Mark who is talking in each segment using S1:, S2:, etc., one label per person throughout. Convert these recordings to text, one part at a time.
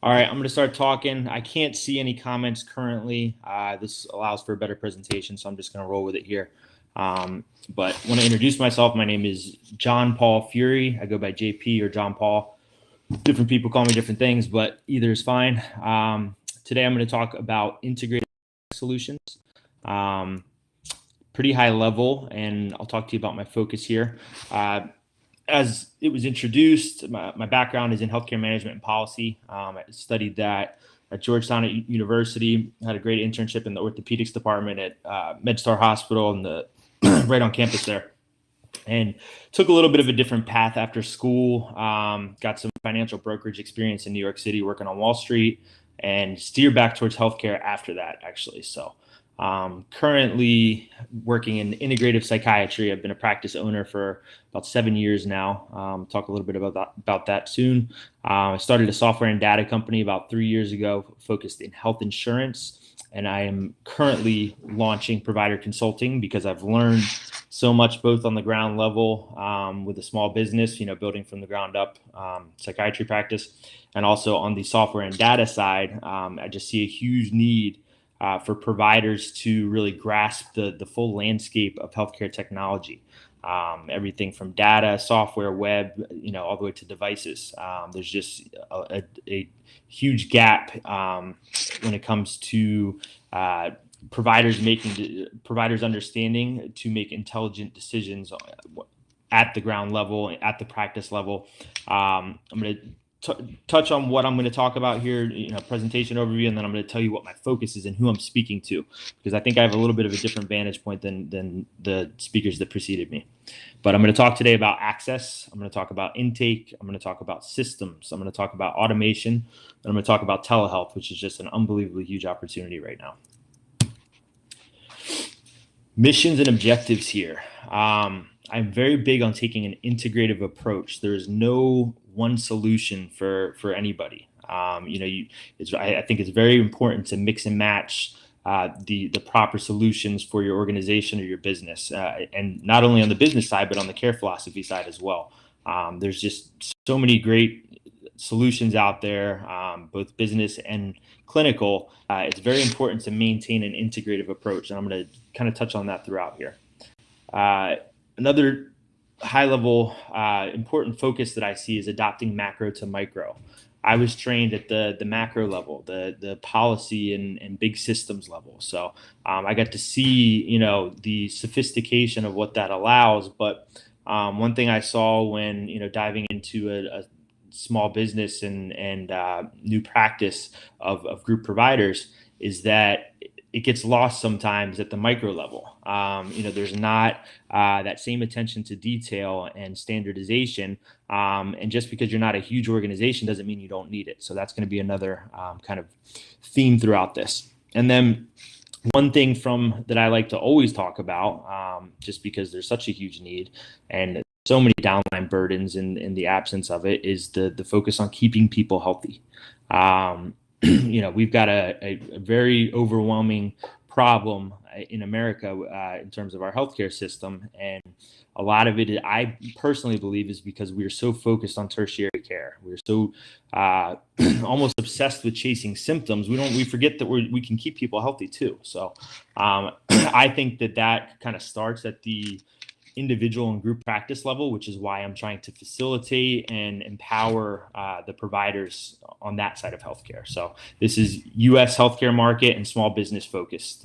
S1: All right, I'm going to start talking. I can't see any comments currently. This allows for a better presentation, so I'm just going to roll with it here. But want to introduce myself. My name is John Paul Furey. I go by JP or John Paul. Different people call me different things, but either is fine. Today I'm going to talk about integrated solutions. Pretty high level, and I'll talk to you about my focus here. As it was introduced, my background is in healthcare management and policy. I studied that at Georgetown at University. Had a great internship in the orthopedics department at MedStar Hospital and the right on campus there. And took a little bit of a different path after school. Got some financial brokerage experience in New York City, working on Wall Street, and steered back towards healthcare after that, actually. So currently working in integrative psychiatry. I've been a practice owner for about 7 years now. Talk a little bit about that soon. I started a software and data company about 3 years ago, focused in health insurance. And I am currently launching provider consulting because I've learned so much both on the ground level with a small business, building from the ground up psychiatry practice, and also on the software and data side. I just see a huge need for providers to really grasp the full landscape of healthcare technology. Everything from data, software, web, all the way to devices. There's just a huge gap when it comes to providers understanding to make intelligent decisions at the ground level, at the practice level. I'm going to touch on what I'm going to talk about here, presentation overview, and then I'm going to tell you what my focus is and who I'm speaking to, because I think I have a little bit of a different vantage point than the speakers that preceded me. But I'm going to talk today about access. I'm going to talk about intake. I'm going to talk about systems. I'm going to talk about automation. And I'm going to talk about telehealth, which is just an unbelievably huge opportunity right now. Missions and objectives here. I'm very big on taking an integrative approach. There is no one solution for anybody. I think it's very important to mix and match the proper solutions for your organization or your business, and not only on the business side, but on the care philosophy side as well. There's just so many great solutions out there, both business and clinical. It's very important to maintain an integrative approach, and I'm going to kind of touch on that throughout here. Another high-level important focus that I see is adopting macro to micro. I was trained at the macro level, the policy and big systems level. So I got to see, the sophistication of what that allows. But one thing I saw when, diving into a small business and new practice of group providers is that it gets lost sometimes at the micro level. There's not that same attention to detail and standardization. And just because you're not a huge organization doesn't mean you don't need it. So that's going to be another kind of theme throughout this. And then one thing that I like to always talk about, just because there's such a huge need and so many downline burdens in the absence of it, is the focus on keeping people healthy. We've got a very overwhelming problem in America in terms of our healthcare system. And a lot of it, I personally believe, is because we're so focused on tertiary care. We're so almost obsessed with chasing symptoms. We forget that we can keep people healthy too. So I think that kind of starts at the individual and group practice level, which is why I'm trying to facilitate and empower the providers on that side of healthcare. So this is U.S. healthcare market and small business focused,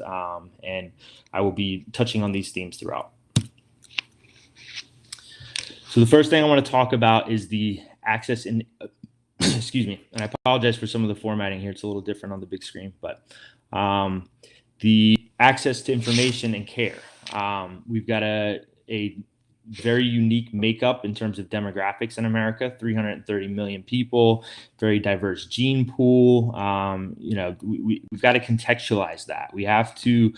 S1: and I will be touching on these themes throughout. So the first thing I want to talk about is the access and excuse me, and I apologize for some of the formatting here. It's a little different on the big screen, but the access to information and care. We've got a very unique makeup in terms of demographics in America, 330 million people, very diverse gene pool. We've got to contextualize that. We have to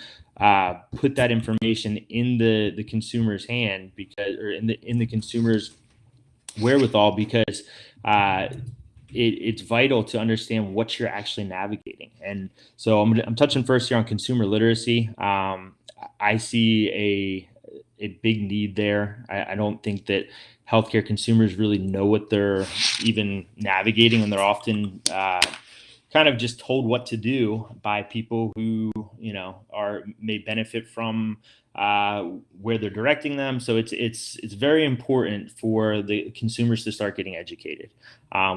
S1: put that information in the consumer's hand or in the consumer's wherewithal, because it's vital to understand what you're actually navigating. And so I'm touching first here on consumer literacy. I see a big need there. I don't think that healthcare consumers really know what they're even navigating, and they're often kind of just told what to do by people who may benefit from where they're directing them. So it's very important for the consumers to start getting educated.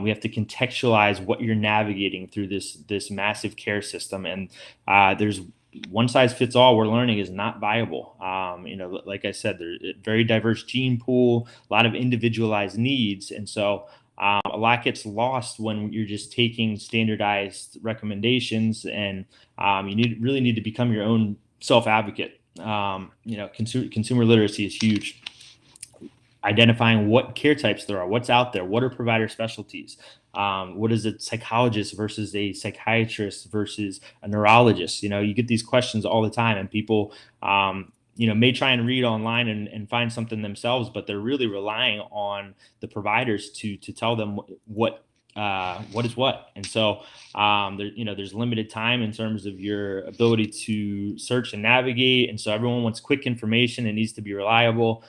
S1: We have to contextualize what you're navigating through this massive care system, and there's one size fits all. We're learning is not viable. Like I said, there's a very diverse gene pool, a lot of individualized needs, and so a lot gets lost when you're just taking standardized recommendations, and you really need to become your own self-advocate. Consumer literacy is huge. Identifying what care types there are, what's out there, what are provider specialties, what is a psychologist versus a psychiatrist versus a neurologist. You get these questions all the time, and people may try and read online and find something themselves, but they're really relying on the providers to tell them what is what. And so there's limited time in terms of your ability to search and navigate, and so everyone wants quick information. It needs to be reliable.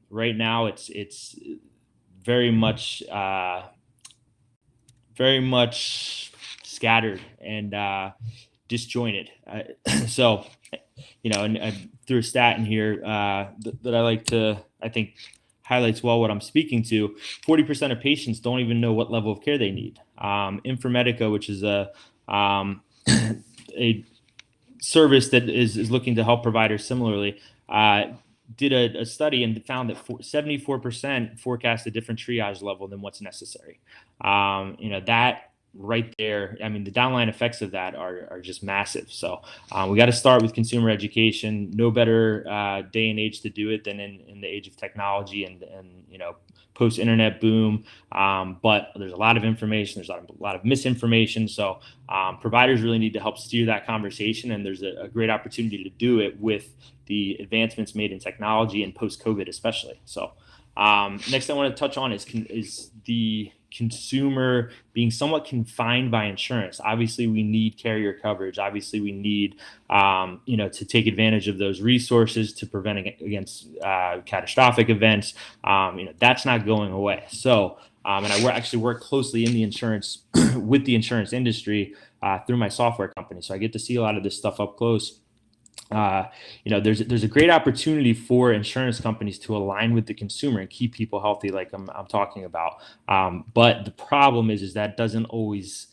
S1: Right now, it's very much scattered and disjointed. So, and I threw a stat in here that I think highlights well what I'm speaking to. 40% of patients don't even know what level of care they need. Informatica, which is a service that is looking to help providers similarly, did a study and found that 74% forecast a different triage level than what's necessary. That right there, I mean, the downline effects of that are just massive. So we got to start with consumer education. No better day and age to do it than in the age of technology and post-internet boom. But there's a lot of information. There's a lot of misinformation. So providers really need to help steer that conversation. And there's a great opportunity to do it with the advancements made in technology and post-COVID especially. So next I want to touch on is the consumer being somewhat confined by insurance. Obviously, we need carrier coverage. Obviously, we need to take advantage of those resources to prevent against catastrophic events. That's not going away. So, and I actually work closely in the insurance with the insurance industry through my software company. So I get to see a lot of this stuff up close. There's a great opportunity for insurance companies to align with the consumer and keep people healthy, like I'm talking about. But the problem is that doesn't always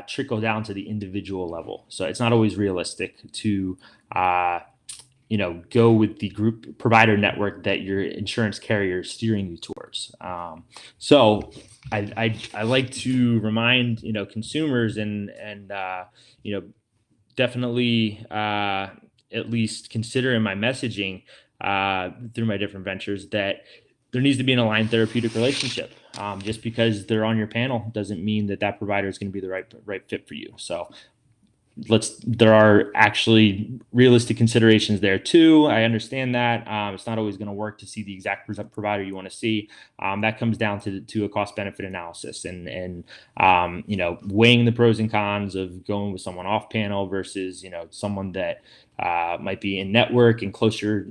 S1: trickle down to the individual level. So it's not always realistic to go with the group provider network that your insurance carrier is steering you towards. So I like to remind consumers and definitely at least consider in my messaging through my different ventures that there needs to be an aligned therapeutic relationship. Just because they're on your panel doesn't mean that provider is going to be the right fit for you. So there are actually realistic considerations there too. I understand that it's not always going to work to see the exact provider you want to see. That comes down to a cost benefit analysis and weighing the pros and cons of going with someone off panel versus someone that might be in network and closer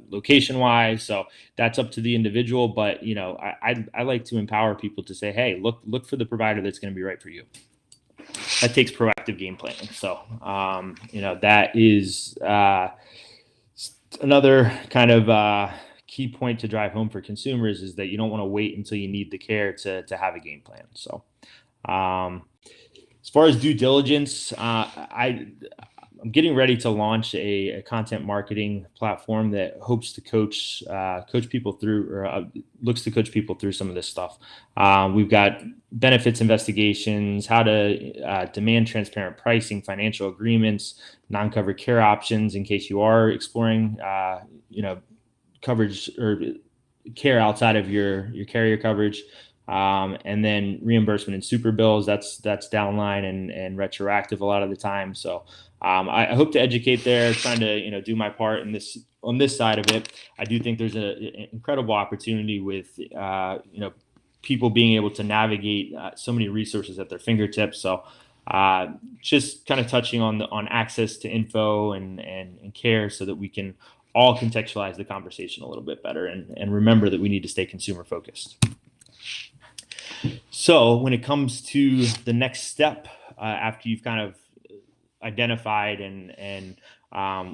S1: location wise. So that's up to the individual. But I like to empower people to say, hey, look for the provider that's going to be right for you. That takes proactive game planning. So, that is another kind of key point to drive home for consumers is that you don't want to wait until you need the care to have a game plan. So, as far as due diligence, I'm getting ready to launch a content marketing platform that hopes to coach people through, or looks to coach people through some of this stuff. We've got benefits investigations, how to demand transparent pricing, financial agreements, non-covered care options in case you are exploring, coverage or care outside of your carrier coverage. And then reimbursement and super bills, that's downline and retroactive a lot of the time. So I hope to educate there, trying to do my part on this side of it. I do think there's an incredible opportunity with people being able to navigate so many resources at their fingertips. So just kind of touching on access to info and care so that we can all contextualize the conversation a little bit better and remember that we need to stay consumer focused. So when it comes to the next step, after you've kind of identified and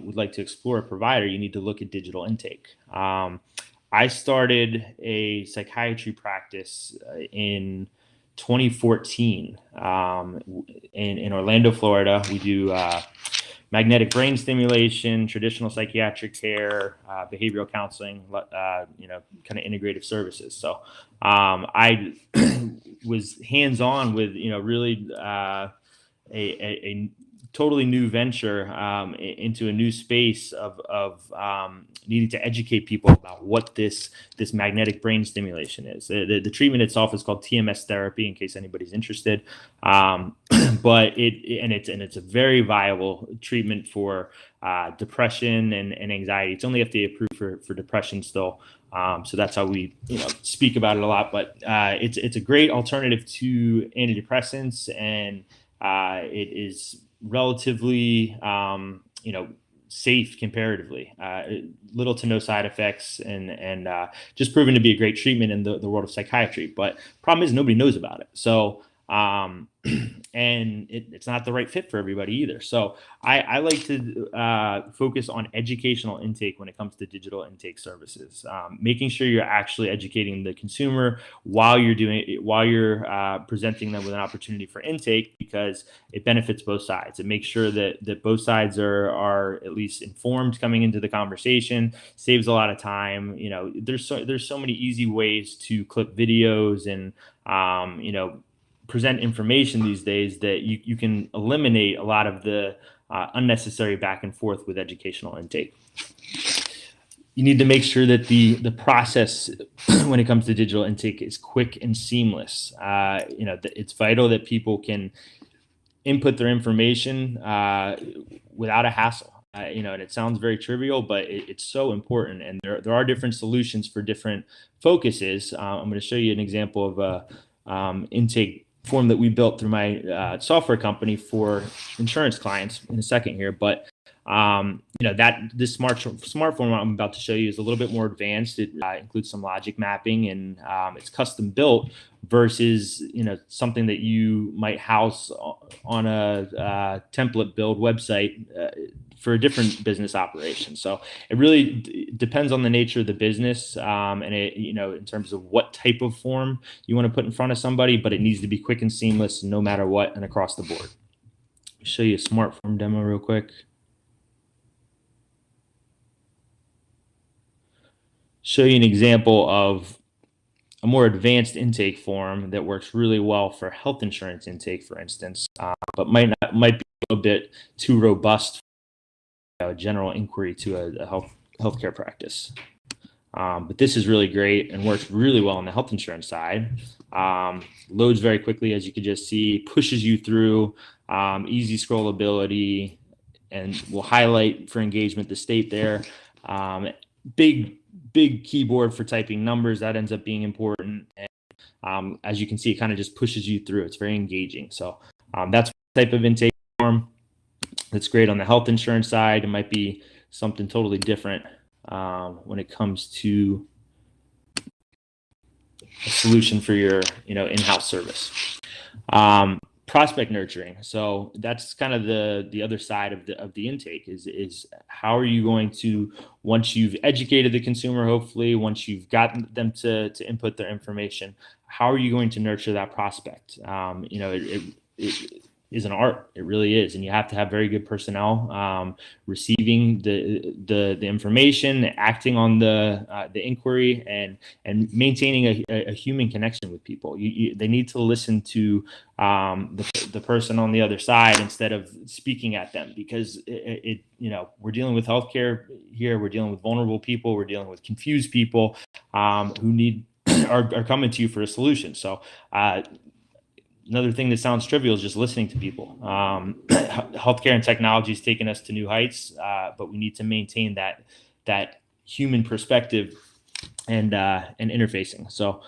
S1: would like to explore a provider, you need to look at digital intake. I started a psychiatry practice in 2014 in Orlando, Florida. We do magnetic brain stimulation, traditional psychiatric care, behavioral counseling, kind of integrative services. So I was hands-on with, really a totally new venture into a new space of needing to educate people about what this magnetic brain stimulation is. The treatment itself is called TMS therapy, in case anybody's interested. But it's a very viable treatment for depression and anxiety. It's only FDA approved for depression still. So that's how we speak about it a lot. But it's a great alternative to antidepressants, and it is relatively safe comparatively, little to no side effects, and just proven to be a great treatment in the world of psychiatry. But problem is nobody knows about it. So and it's not the right fit for everybody either. So I like to focus on educational intake when it comes to digital intake services, making sure you're actually educating the consumer while you're presenting them with an opportunity for intake, because it benefits both sides. It makes sure that both sides are at least informed coming into the conversation, saves a lot of time. There's so many easy ways to clip videos and present information these days that you can eliminate a lot of the unnecessary back and forth with educational intake. You need to make sure that the process when it comes to digital intake is quick and seamless. It's vital that people can input their information without a hassle. And it sounds very trivial, but it's so important. And there are different solutions for different focuses. I'm going to show you an example of a intake form that we built through my software company for insurance clients in a second here. But this smart form I'm about to show you is a little bit more advanced. It includes some logic mapping, and it's custom built versus something that you might house on a template build website for a different business operation. So it really depends on the nature of the business, and in terms of what type of form you want to put in front of somebody, but it needs to be quick and seamless no matter what and across the board. I'll show you a smart form demo real quick. Show you an example of a more advanced intake form that works really well for health insurance intake, for instance, but might be a little bit too robust for a general inquiry to a healthcare practice. But this is really great and works really well on the health insurance side. Loads very quickly, as you can just see, pushes you through, easy scrollability, and will highlight for engagement the state there. Big keyboard for typing numbers, that ends up being important. And as you can see, it kind of just pushes you through. It's very engaging. So that's the type of intake form that's great on the health insurance side. It might be something totally different when it comes to a solution for your in-house service. Prospect nurturing. So that's kind of the other side of the intake is how are you going to, once you've educated the consumer, hopefully once you've gotten them to input their information, how are you going to nurture that prospect? It is an art. It really is, and you have to have very good personnel receiving the information, acting on the inquiry, and maintaining a human connection with people. They need to listen to the person on the other side instead of speaking at them, because we're dealing with healthcare here. We're dealing with vulnerable people. We're dealing with confused people who are coming to you for a solution. So. Another thing that sounds trivial is just listening to people. Healthcare and technology has taken us to new heights, but we need to maintain that human perspective and interfacing. So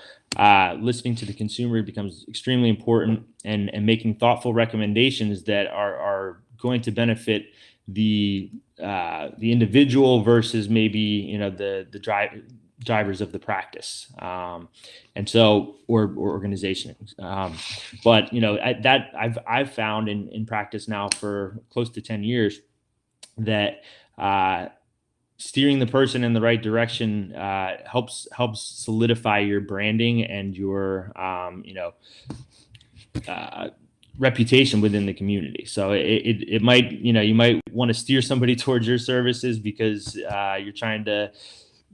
S1: listening to the consumer becomes extremely important, and making thoughtful recommendations that are going to benefit the individual versus maybe, you know, the drivers of the practice, and so or organization. But you know, I've found in practice now for close to 10 years that steering the person in the right direction helps solidify your branding and your reputation within the community. So it might, you know, you might want to steer somebody towards your services because you're trying to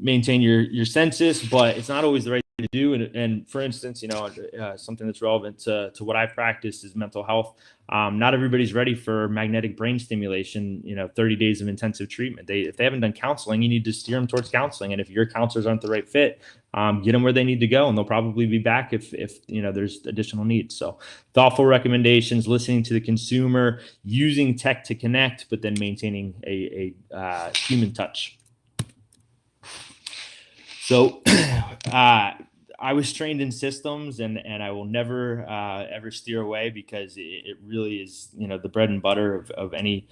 S1: maintain your census, but it's not always the right thing to do. And for instance, you know, something that's relevant to what I practice is mental health. Not everybody's ready for magnetic brain stimulation, you know, 30 days of intensive treatment. If they haven't done counseling, you need to steer them towards counseling. And if your counselors aren't the right fit, get them where they need to go, and they'll probably be back if you know, there's additional needs. So thoughtful recommendations, listening to the consumer, using tech to connect, but then maintaining a human touch. So I was trained in systems, and I will never ever steer away, because it really is, you know, the bread and butter of any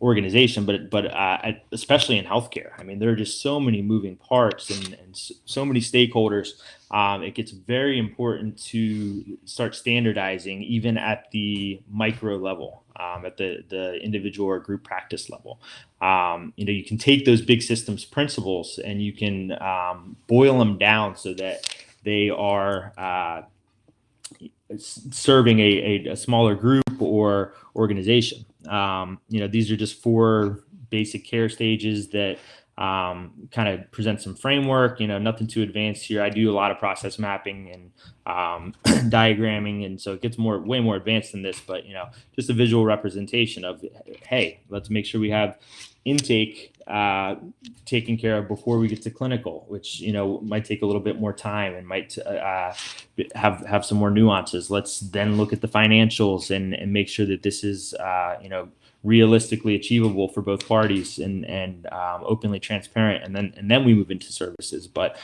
S1: organization, but especially in healthcare. I mean, there are just so many moving parts and so many stakeholders. It gets very important to start standardizing, even at the micro level, at the individual or group practice level. You know, you can take those big systems principles and you can boil them down so that they are serving a smaller group or organization. You know, these are just 4 basic care stages that kind of present some framework. You know, nothing too advanced here. I do a lot of process mapping and diagramming, and so it gets way more advanced than this. But you know, just a visual representation of, hey, let's make sure we have intake taken care of before we get to clinical, which, you know, might take a little bit more time and might have some more nuances. Let's then look at the financials and make sure that this is you know, realistically achievable for both parties and openly transparent, and then we move into services. But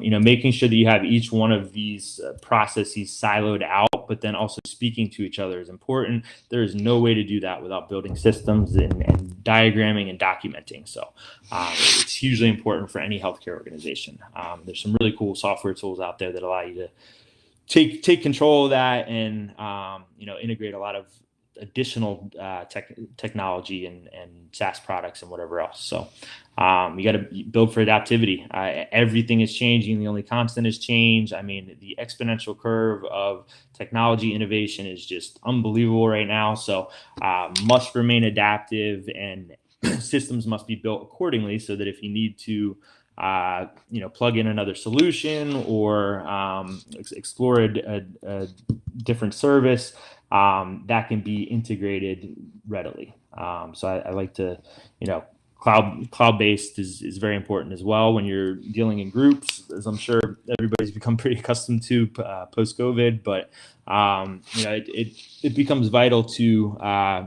S1: you know, making sure that you have each one of these processes siloed out, but then also speaking to each other is important. There is no way to do that without building systems and diagramming and documenting. So it's hugely important for any healthcare organization. There's some really cool software tools out there that allow you to take control of that and you know, integrate a lot of additional technology and SaaS products and whatever else. So you got to build for adaptivity. Everything is changing. The only constant is change. I mean, the exponential curve of technology innovation is just unbelievable right now. So must remain adaptive, and systems must be built accordingly so that if you need to you know, plug in another solution or explore a different service, that can be integrated readily. So I like to, you know, cloud-based is very important as well when you're dealing in groups, as I'm sure everybody's become pretty accustomed to post-COVID. But you know, it becomes vital to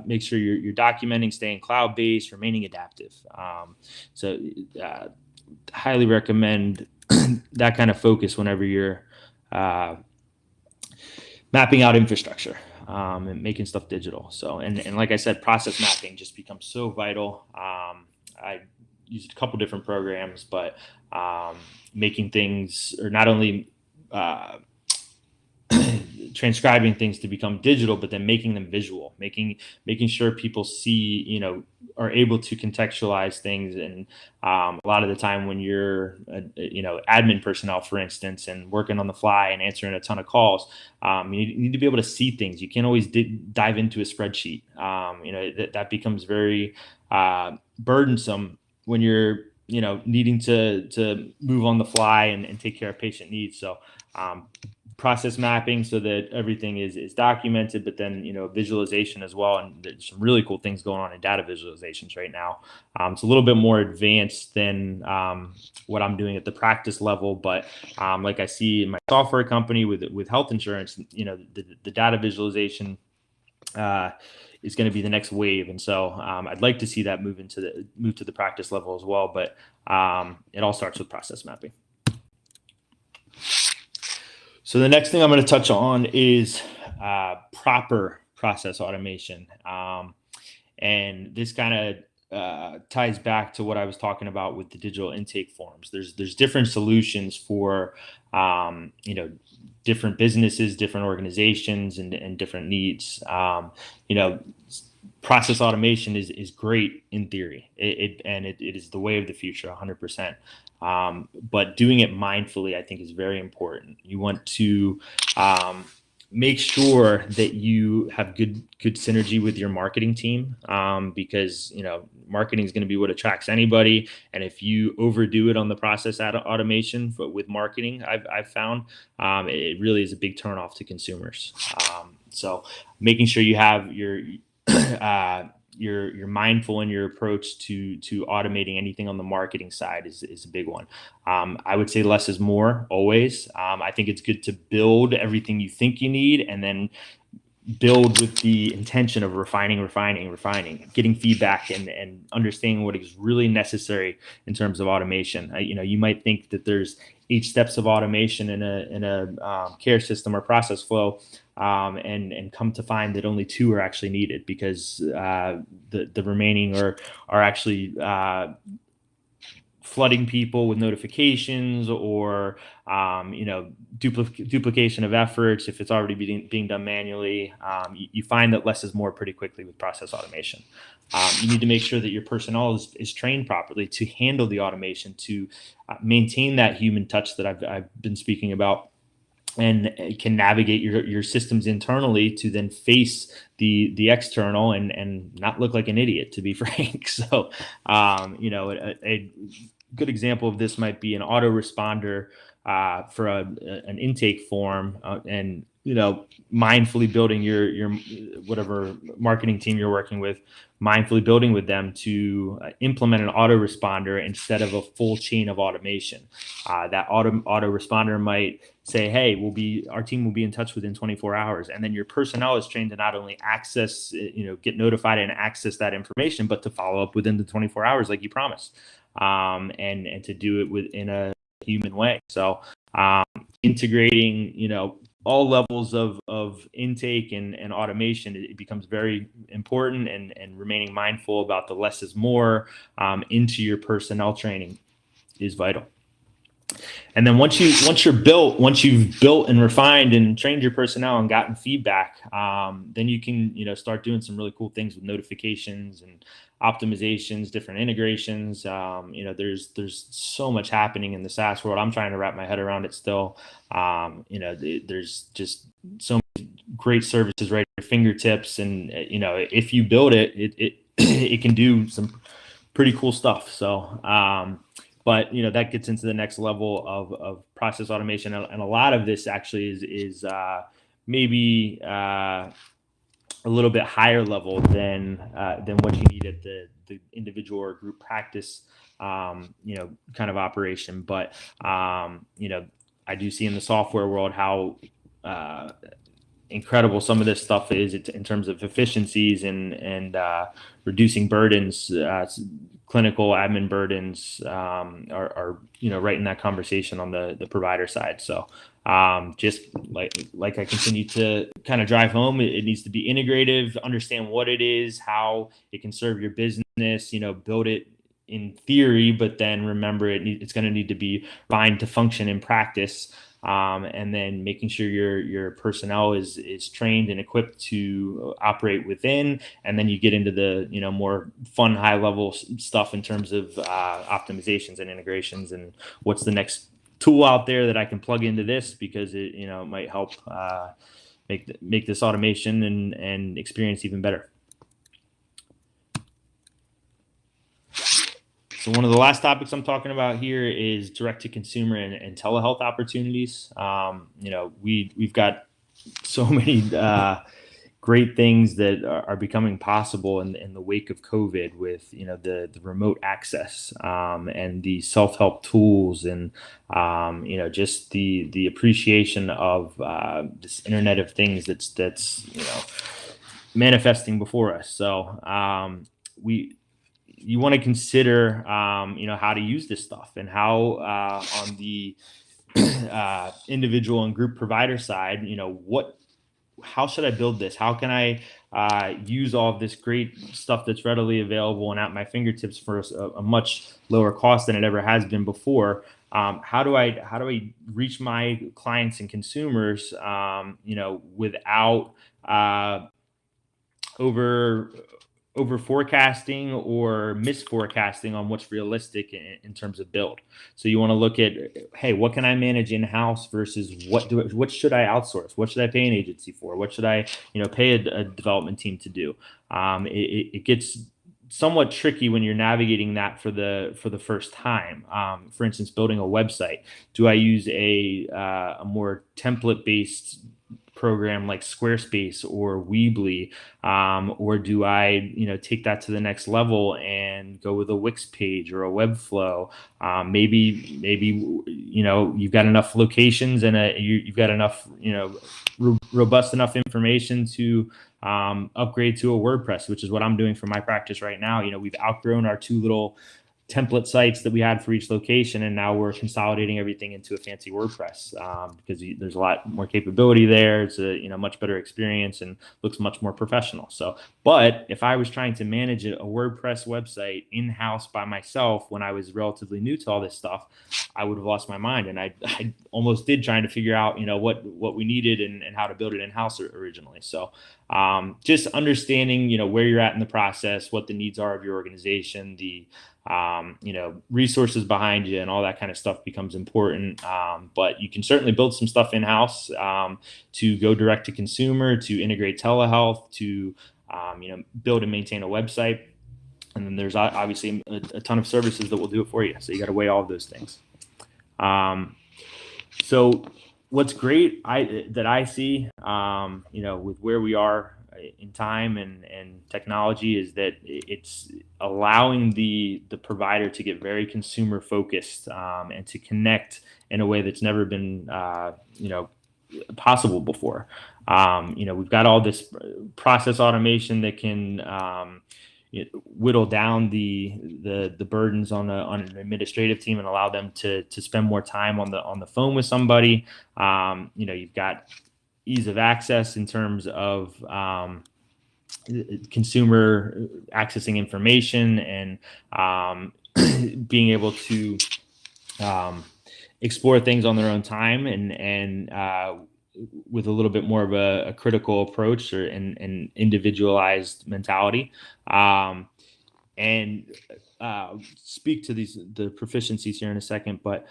S1: make sure you're documenting, staying cloud-based, remaining adaptive. So highly recommend that kind of focus whenever you're mapping out infrastructure and making stuff digital. So, and like I said, process mapping just becomes so vital. I used a couple different programs, but making things, or not only transcribing things to become digital, but then making them visual, making sure people see, you know, are able to contextualize things. And a lot of the time when you're, you know, admin personnel, for instance, and working on the fly and answering a ton of calls, you need to be able to see things. You can't always dive into a spreadsheet. You know, that becomes very burdensome when you're, you know, needing to move on the fly and take care of patient needs. So process mapping so that everything is documented, but then, you know, visualization as well. And there's some really cool things going on in data visualizations right now. It's a little bit more advanced than what I'm doing at the practice level, but like I see in my software company with health insurance, you know, the data visualization is going to be the next wave. And so I'd like to see that move to the practice level as well. But it all starts with process mapping. So the next thing I'm going to touch on is proper process automation. And this kind of ties back to what I was talking about with the digital intake forms. There's different solutions for different businesses, different organizations, and different needs. Process automation is great in theory. It is the way of the future, 100%. But doing it mindfully, I think, is very important. You want to make sure that you have good synergy with your marketing team, because marketing is going to be what attracts anybody. And if you overdo it on the process automation with marketing, I've found it really is a big turnoff to consumers. So making sure you have you're mindful in your approach to automating anything on the marketing side is a big one. I would say less is more always. I think it's good to build everything you think you need and then build with the intention of refining, getting feedback and understanding what is really necessary in terms of automation. You might think that there's 8 steps of automation in a care system or process flow, and come to find that only 2 are actually needed, because the remaining are actually flooding people with notifications, or duplication of efforts if it's already being done manually. You find that less is more pretty quickly with process automation. You need to make sure that your personnel is trained properly to handle the automation, to maintain that human touch that I've been speaking about, and can navigate your systems internally to then face the external and not look like an idiot, to be frank. So a good example of this might be an autoresponder for an intake form, and mindfully building your whatever marketing team you're working with, mindfully building with them to implement an autoresponder instead of a full chain of automation. That autoresponder might say, hey, our team will be in touch within 24 hours. And then your personnel is trained to not only access, get notified and access that information, but to follow up within the 24 hours, like you promised, and to do it in a human way. So integrating, all levels of intake and automation, it becomes very important, and remaining mindful about the less is more into your personnel training is vital. And then once you've built and refined and trained your personnel and gotten feedback, then you can start doing some really cool things with notifications and optimizations, different integrations. There's so much happening in the SaaS world. I'm trying to wrap my head around it still. There's just so many great services right at your fingertips, and if you build it, it can do some pretty cool stuff. So. But that gets into the next level of process automation, and a lot of this actually is maybe a little bit higher level than what you need at the individual or group practice kind of operation. But I do see in the software world how incredible some of this stuff is in terms of efficiencies and reducing burdens. Clinical admin burdens are right in that conversation on the provider side. So just like I continue to kind of drive home, it needs to be integrative, understand what it is, how it can serve your business, build it in theory, but then remember it's going to need to be refined to function in practice. And then making sure your personnel is trained and equipped to operate within, and then you get into the more fun, high level stuff in terms of optimizations and integrations, and what's the next tool out there that I can plug into this, because it might help make this automation and experience even better. So one of the last topics I'm talking about here is direct to consumer and telehealth opportunities. We've got so many great things that are becoming possible in the wake of COVID, with the remote access and the self-help tools, and just the appreciation of this Internet of Things that's manifesting before us. So you want to consider, how to use this stuff, and how on the individual and group provider side, how should I build this? How can I use all of this great stuff that's readily available and at my fingertips for a much lower cost than it ever has been before. How do I reach my clients and consumers, without over forecasting or misforecasting on what's realistic in terms of build. So you want to look at, hey, what can I manage in house versus what should I outsource? What should I pay an agency for? What should I pay a development team to do? It gets somewhat tricky when you're navigating that for the first time. For instance, building a website. Do I use a more template based program like Squarespace or Weebly, or do I, take that to the next level and go with a Wix page or a Webflow? Maybe you've got enough locations and you've got enough, robust enough information to upgrade to a WordPress, which is what I'm doing for my practice right now. We've outgrown our two little template sites that we had for each location, and now we're consolidating everything into a fancy WordPress, because there's a lot more capability there. It's a much better experience and looks much more professional. So, but if I was trying to manage a WordPress website in-house by myself when I was relatively new to all this stuff, I would have lost my mind, and I almost did, trying to figure out what we needed and how to build it in-house originally. So just understanding where you're at in the process, what the needs are of your organization, the resources behind you, and all that kind of stuff becomes important. But you can certainly build some stuff in-house, to go direct to consumer, to integrate telehealth, to build and maintain a website. And then there's obviously a ton of services that will do it for you. So you got to weigh all of those things. So what's great that I see, with where we are in time and technology, is that it's allowing the provider to get very consumer focused, and to connect in a way that's never been possible before. We've got all this process automation that can whittle down the burdens on an administrative team and allow them to spend more time on the phone with somebody. You've got ease of access in terms of consumer accessing information and being able to explore things on their own time and with a little bit more of a critical approach or an individualized mentality. And speak to the proficiencies here in a second, but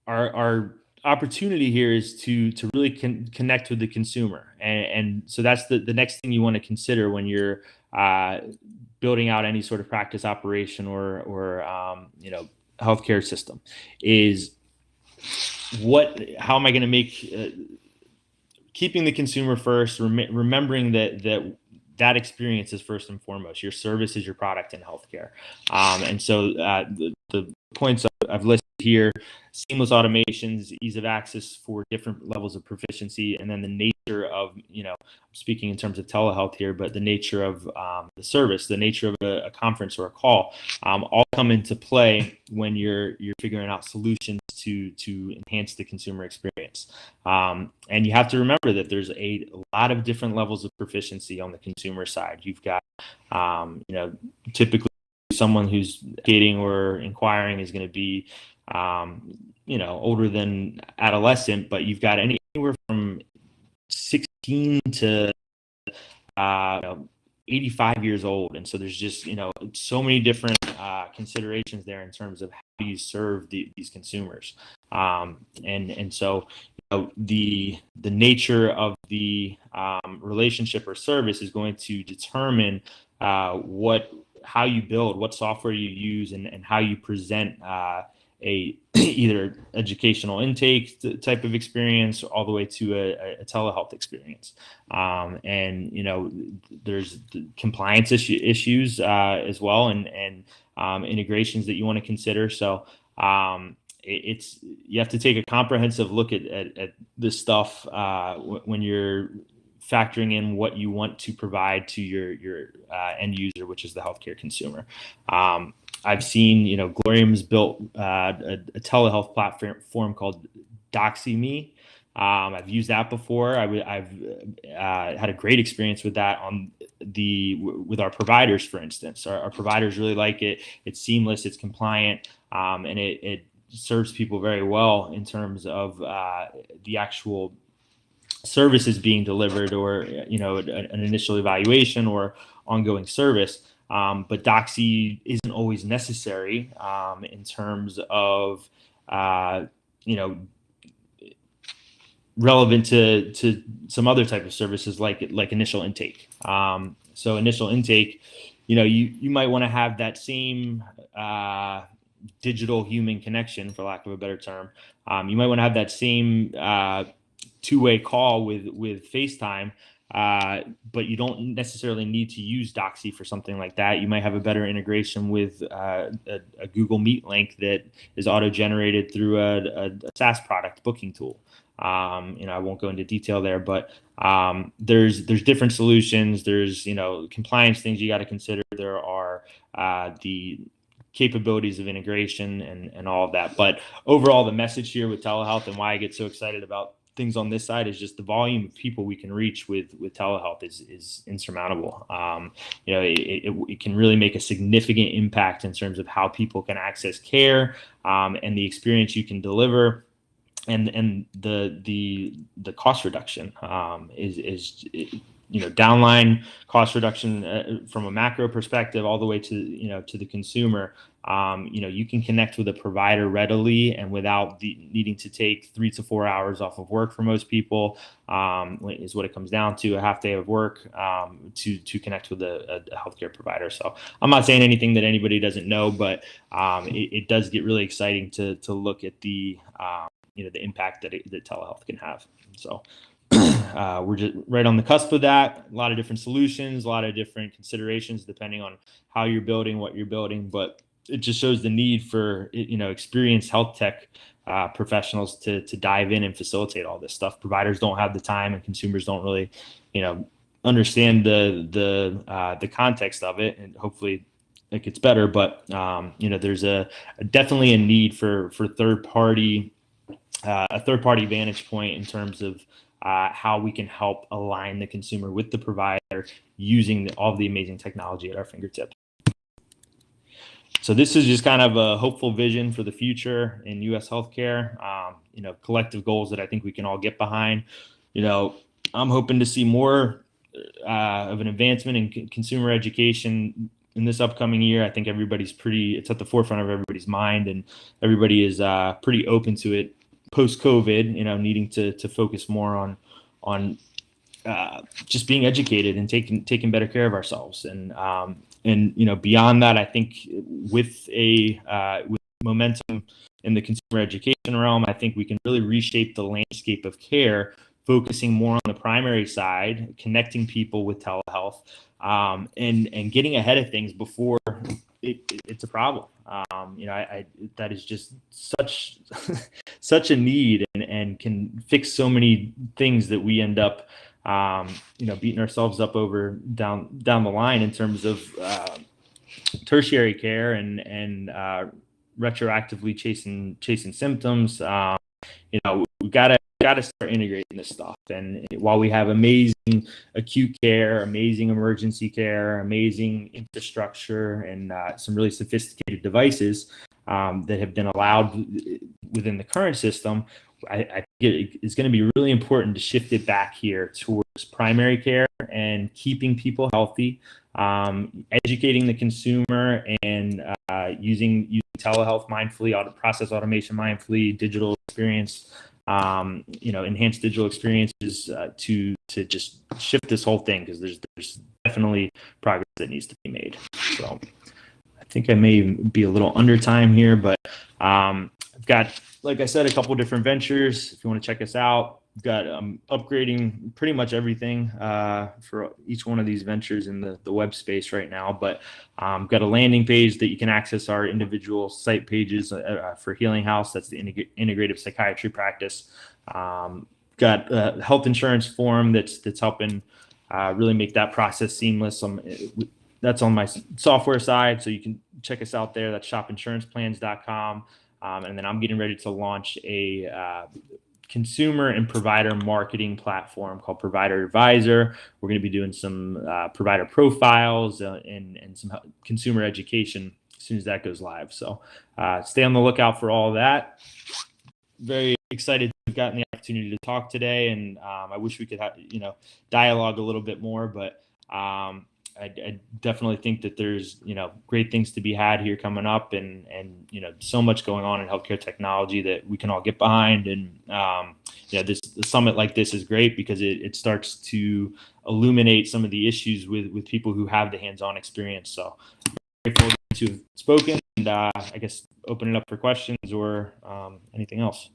S1: our opportunity here is to really connect with the consumer, and so that's the next thing you want to consider when you're building out any sort of practice operation or healthcare system, is how am I going to make keeping the consumer first, remembering that experience is first and foremost. Your service is your product in healthcare. And so the points I've listed here: seamless automations, ease of access for different levels of proficiency, and then the nature of, speaking in terms of telehealth here, but the nature of the service, the nature of a conference or a call, all come into play when you're figuring out solutions to enhance the consumer experience. And you have to remember that there's a lot of different levels of proficiency on the consumer side. You've got, typically someone who's dating or inquiring is going to be, older than adolescent, but you've got anywhere from 16 to 85 years old. And so there's just, so many different considerations there in terms of how you serve these consumers. And so the nature of the relationship or service is going to determine how you build, what software you use, and how you present a either educational intake type of experience all the way to a telehealth experience. And there's compliance issues as well, and integrations that you want to consider. So you have to take a comprehensive look at this stuff when you're factoring in what you want to provide to your end user, which is the healthcare consumer. I've seen, Glorium's built a telehealth platform called DoxyMe, I've used that before. I've had a great experience with that with our providers, for instance. Our providers really like it. It's seamless, it's compliant, and it serves people very well in terms of the actual services being delivered, or an initial evaluation or ongoing service. But Doxy isn't always necessary in terms of relevant to some other type of services like initial intake. So initial intake, you might want to have that same digital human connection, for lack of a better term. You might want to have that same two-way call with FaceTime, but you don't necessarily need to use Doxy for something like that. You might have a better integration with a Google Meet link that is auto-generated through a SaaS product booking tool. I won't go into detail there, but there's different solutions. There's compliance things you got to consider. There are the capabilities of integration and all of that. But overall, the message here with telehealth and why I get so excited about things on this side is just the volume of people we can reach with telehealth is insurmountable. It can really make a significant impact in terms of how people can access care, and the experience you can deliver, and the cost reduction is downline cost reduction from a macro perspective all the way to the consumer. You can connect with a provider readily and without needing to take 3 to 4 hours off of work for most people, is what it comes down to, a half day of work to connect with a healthcare provider. So I'm not saying anything that anybody doesn't know, but it does get really exciting to look at the impact that telehealth can have. So we're just right on the cusp of that. A lot of different solutions, a lot of different considerations depending on how you're building, what you're building, but it just shows the need for experienced health tech professionals to dive in and facilitate all this stuff. Providers don't have the time, and consumers don't really understand the context of it, and hopefully it gets better. But there's definitely a need for a third party vantage point in terms of how we can help align the consumer with the provider using all of the amazing technology at our fingertips. So this is just kind of a hopeful vision for the future in U.S. healthcare. Collective goals that I think we can all get behind. I'm hoping to see more of an advancement in consumer education in this upcoming year. I think it's at the forefront of everybody's mind, and everybody is pretty open to it post-COVID, needing to focus more on just being educated and taking better care of ourselves. And beyond that, I think with momentum in the consumer education realm, I think we can really reshape the landscape of care, focusing more on the primary side, connecting people with telehealth, and getting ahead of things before it's a problem. That is just such a need, and can fix so many things that we end up beating ourselves up over down the line in terms of tertiary care and retroactively chasing symptoms. We gotta start integrating this stuff. And while we have amazing acute care, amazing emergency care, amazing infrastructure, and some really sophisticated devices that have been allowed within the current system, I think it's going to be really important to shift it back here towards primary care and keeping people healthy, educating the consumer, and using telehealth mindfully, process automation mindfully, digital experience, enhanced digital experiences to just shift this whole thing, because there's definitely progress that needs to be made. So I think I may be a little under time here, but I've got, like I said, a couple different ventures. If you want to check us out, we've got upgrading pretty much everything for each one of these ventures in the web space right now. But got a landing page that you can access our individual site pages for Healing House. That's the integrative psychiatry practice. Got a health insurance form that's helping really make that process seamless. That's on my software side, so you can check us out there. That's shopinsuranceplans.com. And then I'm getting ready to launch a consumer and provider marketing platform called Provider Advisor. We're going to be doing some provider profiles and some consumer education as soon as that goes live. So stay on the lookout for all of that. Very excited to have gotten the opportunity to talk today, and I wish we could have, dialogue a little bit more, but I definitely think that there's, great things to be had here coming up, and so much going on in healthcare technology that we can all get behind. And the summit like this is great because it starts to illuminate some of the issues with people who have the hands-on experience. So grateful to have spoken, and I guess open it up for questions or anything else.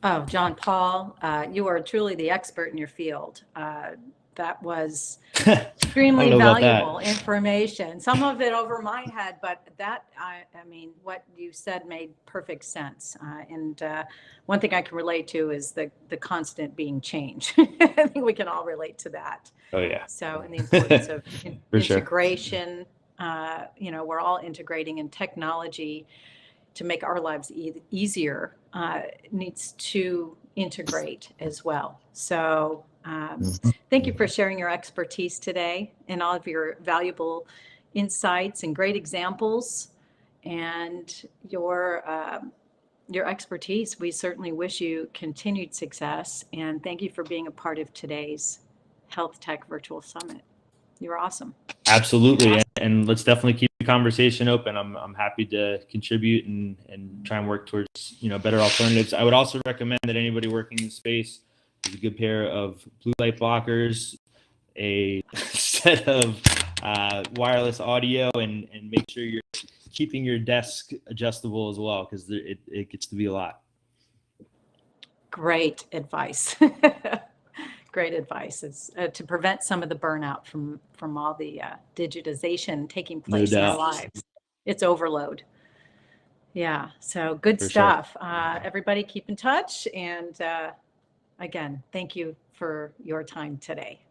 S2: Oh, John Paul, you are truly the expert in your field. That was extremely valuable information. Some of it over my head, but that, I mean, what you said made perfect sense. And one thing I can relate to is the constant being change. I think we can all relate to that.
S1: Oh, yeah.
S2: So, and the importance of integration,
S1: sure.
S2: We're all integrating in technology to make our lives easier, needs to integrate as well. So thank you for sharing your expertise today and all of your valuable insights and great examples and your expertise. We certainly wish you continued success, and thank you for being a part of today's Health Tech Virtual Summit. You're awesome.
S1: Absolutely. And let's definitely keep the conversation open. I'm happy to contribute and try and work towards, better alternatives. I would also recommend that anybody working in the space is a good pair of blue light blockers, a set of wireless audio, and make sure you're keeping your desk adjustable as well, because it gets to be a lot.
S2: Great advice. Great advice is to prevent some of the burnout from all the digitization taking place in our lives. It's overload. Yeah. So good stuff. Sure. Everybody keep in touch. And again, thank you for your time today.